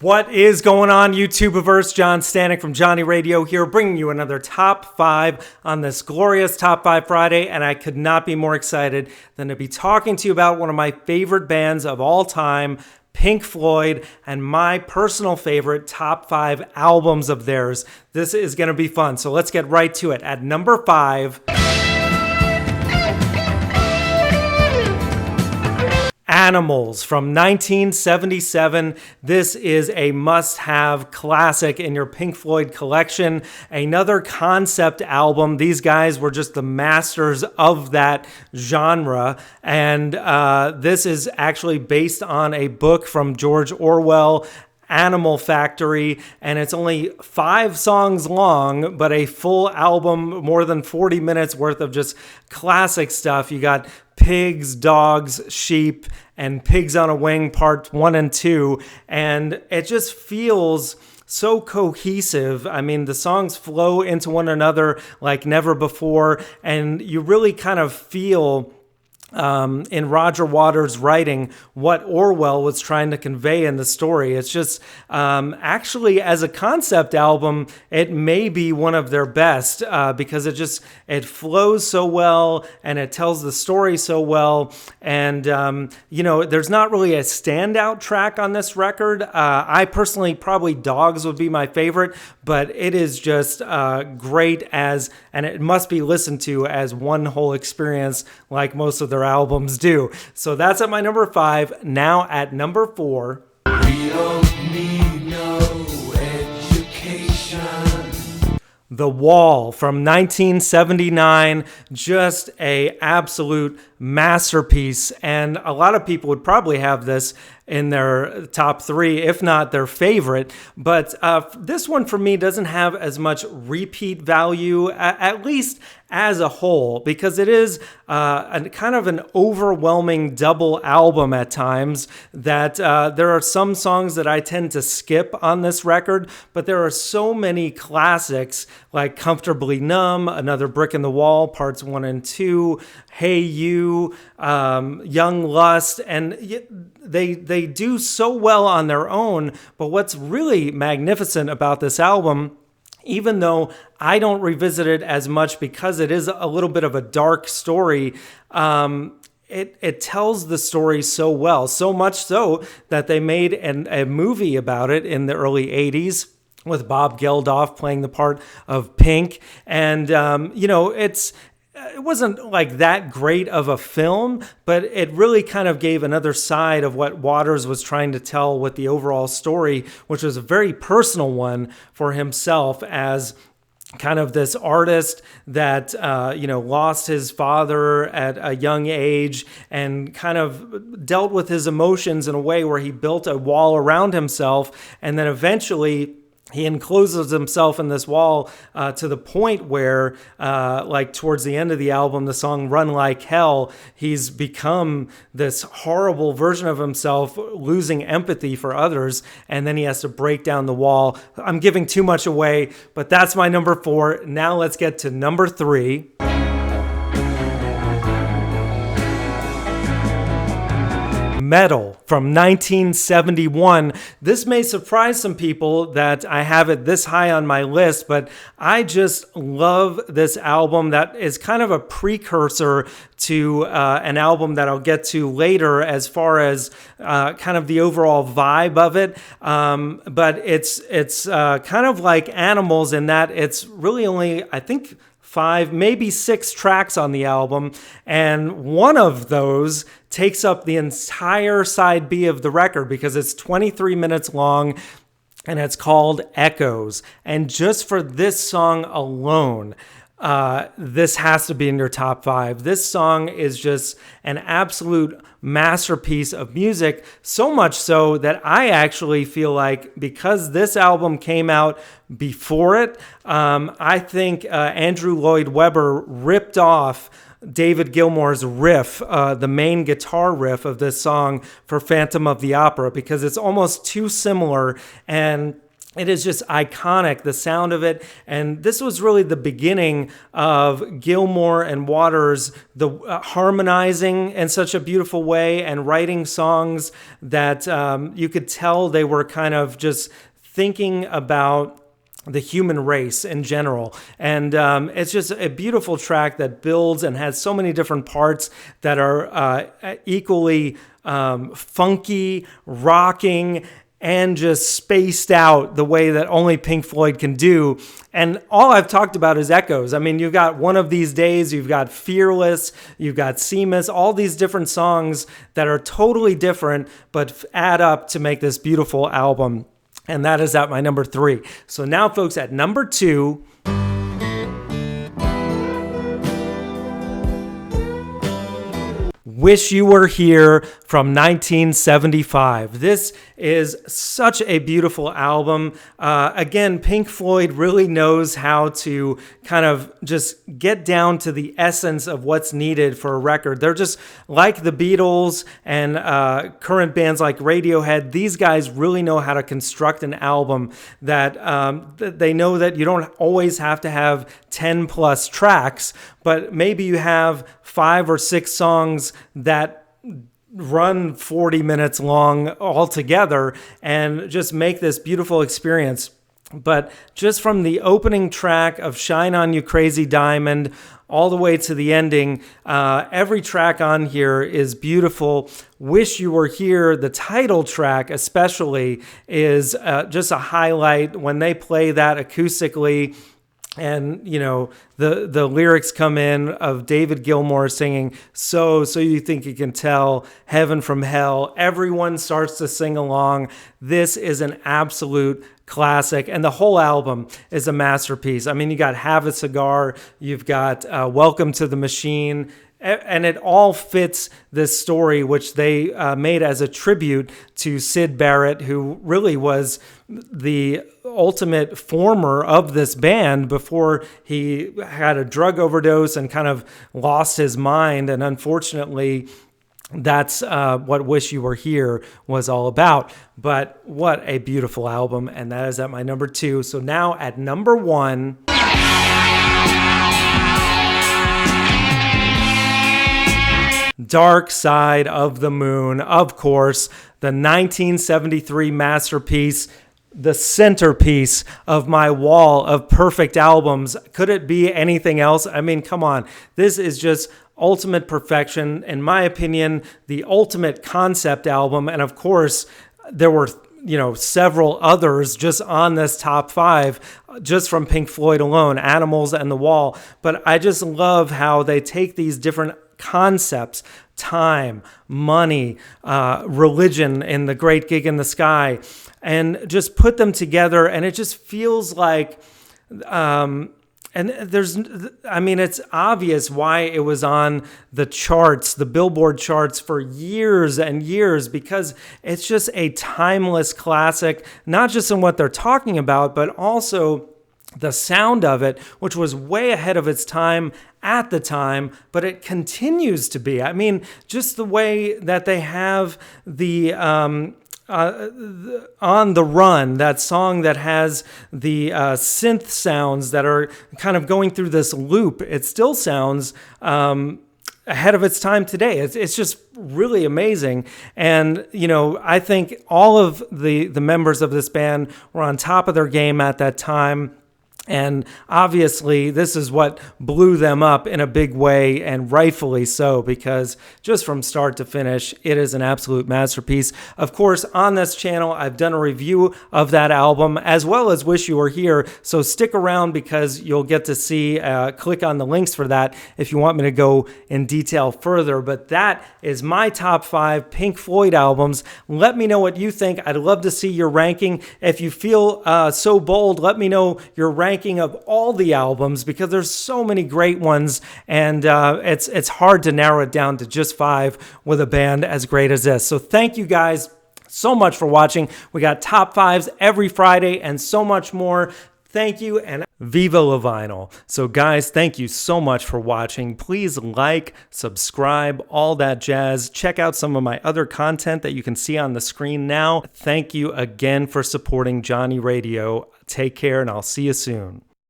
What is going on, YouTubeverse? John Stanek from Johnny Radio here, bringing you another Top 5 on this glorious Top 5 Friday, and I could not be more excited than to be talking to you about one of my favorite bands of all time, Pink Floyd, and my personal favorite Top 5 albums of theirs. This is going to be fun, so let's get right to it. At number 5... Animals from 1977. This is a must-have classic in your Pink Floyd collection. Another concept album. These guys were just the masters of that genre. And this is actually based on a book from George Orwell, Animal Factory, and it's only 5 songs long, but a full album, more than 40 minutes worth of just classic stuff. You got Pigs, Dogs, Sheep, and Pigs on a Wing Part 1 and 2, and it just feels so cohesive. I mean, the songs flow into one another like never before, and you really kind of feel in Roger Waters' writing what Orwell was trying to convey in the story. It's just actually, as a concept album, it may be one of their best because it flows so well and it tells the story so well. And there's not really a standout track on this record. I personally, probably Dogs would be my favorite, but it is just great and it must be listened to as one whole experience, like most of their albums do. So that's at my number 5. Now at number 4. We don't need no education. The Wall from 1979, just a absolute masterpiece, and a lot of people would probably have this in their top 3, if not their favorite. But this one for me doesn't have as much repeat value, at least as a whole, because it is kind of an overwhelming double album at times, that there are some songs that I tend to skip on this record, but there are so many classics like Comfortably Numb, Another Brick in the Wall, Parts 1 and 2, Hey You, Young Lust, and they do so well on their own. But what's really magnificent about this album, even though I don't revisit it as much because it is a little bit of a dark story, it tells the story so well, so much so that they made a movie about it in the early 80s with Bob Geldof playing the part of Pink. And, it wasn't like that great of a film, but it really kind of gave another side of what Waters was trying to tell with the overall story, which was a very personal one for himself as kind of this artist that, lost his father at a young age and kind of dealt with his emotions in a way where he built a wall around himself, and then eventually he encloses himself in this wall to the point where, towards the end of the album, the song Run Like Hell, he's become this horrible version of himself, losing empathy for others, and then he has to break down the wall. I'm giving too much away, but that's my number 4. Now let's get to number 3. Metal from 1971. This may surprise some people that I have it this high on my list, but I just love this album. That is kind of a precursor to an album that I'll get to later as far as kind of the overall vibe of it. But it's kind of like Animals in that it's really only, I think, 5, maybe 6 tracks on the album, and one of those takes up the entire side B of the record because it's 23 minutes long and it's called Echoes. And just for this song alone, this has to be in your top 5. This song is just an absolute masterpiece of music, so much so that I actually feel like because this album came out before it, I think Andrew Lloyd Webber ripped off David Gilmour's riff, the main guitar riff of this song, for Phantom of the Opera, because it's almost too similar. And it is just iconic, the sound of it. And this was really the beginning of Gilmour and Waters, the harmonizing in such a beautiful way and writing songs that you could tell they were kind of just thinking about the human race in general. And it's just a beautiful track that builds and has so many different parts that are equally funky, rocking, and just spaced out the way that only Pink Floyd can do. And all I've talked about is echoes. I mean, you've got One of These Days, you've got Fearless, you've got Seamus, all these different songs that are totally different, but add up to make this beautiful album. And that is at my number 3. So now, folks, at number 2, Wish You Were Here from 1975. This is such a beautiful album. Again, Pink Floyd really knows how to kind of just get down to the essence of what's needed for a record. They're just like the Beatles and current bands like Radiohead. These guys really know how to construct an album that they know that you don't always have to have 10 plus tracks, but maybe you have 5 or 6 songs that run 40 minutes long altogether and just make this beautiful experience. But just from the opening track of Shine On You Crazy Diamond all the way to the ending, every track on here is beautiful. Wish You Were Here, the title track especially, is just a highlight when they play that acoustically. And, you know, the lyrics come in of David Gilmour singing, so you think you can tell, heaven from hell. Everyone starts to sing along. This is an absolute classic. And the whole album is a masterpiece. I mean, you got Have a Cigar, you've got Welcome to the Machine, and it all fits this story, which they made as a tribute to Syd Barrett, who really was the ultimate former of this band before he had a drug overdose and kind of lost his mind. And unfortunately, that's what Wish You Were Here was all about. But what a beautiful album. And that is at my number 2. So now at number 1... Dark Side of the Moon, of course, the 1973 masterpiece, the centerpiece of my wall of perfect albums. Could it be anything else? I mean, come on. This is just ultimate perfection. In my opinion, the ultimate concept album. And of course, there were several others just on this top 5, just from Pink Floyd alone, Animals and The Wall. But I just love how they take these different concepts, time, money, religion in The Great Gig in the Sky, and just put them together. And it just feels like, it's obvious why it was on the charts, the Billboard charts for years and years, because it's just a timeless classic, not just in what they're talking about, but also the sound of it, which was way ahead of its time at the time, but it continues to be. I mean, just the way that they have the On the Run, that song that has the synth sounds that are kind of going through this loop, it still sounds ahead of its time today. It's just really amazing. And, I think all of the members of this band were on top of their game at that time. And obviously, this is what blew them up in a big way, and rightfully so, because just from start to finish, it is an absolute masterpiece. Of course, on this channel, I've done a review of that album, as well as Wish You Were Here, so stick around because you'll get to see, click on the links for that if you want me to go in detail further. But that is my top 5 Pink Floyd albums. Let me know what you think. I'd love to see your ranking. If you feel so bold, let me know your ranking of all the albums, because there's so many great ones, and it's hard to narrow it down to just 5 with a band as great as this. So thank you guys so much for watching. We got top 5s every Friday and so much more. Thank you, and Viva La Vinyl. So guys, thank you so much for watching. Please like, subscribe, all that jazz. Check out some of my other content that you can see on the screen now. Thank you again for supporting Johnny Radio. Take care, and I'll see you soon.